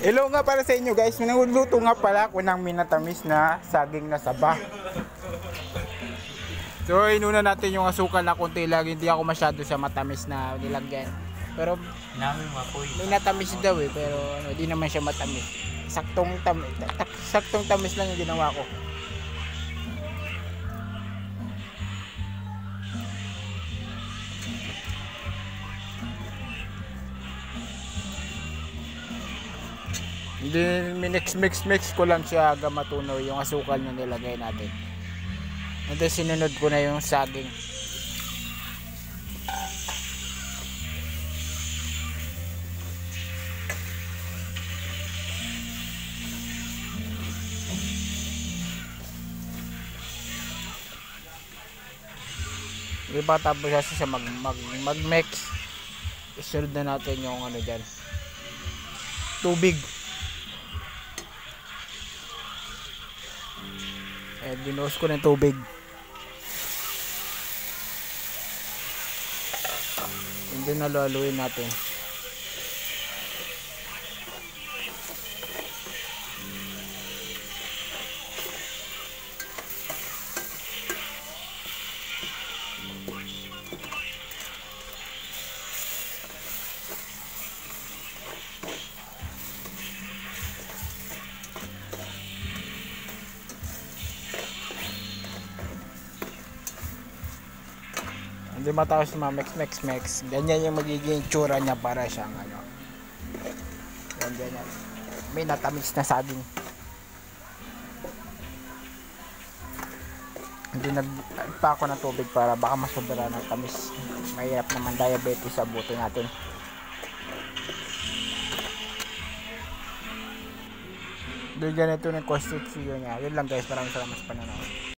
Hello nga para sa inyo guys, nagluto nga pala ako ng minatamis na saging na saba. So inuna natin yung asukal na konti lang, hindi ako masyado sa matamis na nilagyan. Pero minatamis daw eh, pero ano, di naman siya matamis. Saktong tamis lang yung ginawa ko. Hindi, mix ko lang siya hanggang matunaw yung asukal na nilagay natin. And then sinunod ko na yung saging. Hindi pa tapos siya mag-mix. Isunod na natin yung ano dyan. Tubig. Eh, binuhos ko ng tubig. Hindi na laluin natin. Hindi matapos mix. Ganyan yung magiging tsura niya para siyang ano. Ganyan. May natamis na saging. Hindi nagpa ako ng tubig para baka masobra ng tamis. Mahirap naman diabetes sa buto natin. Doon ganito ng constitution niya. Yun lang guys. Maraming salamat sa panonood.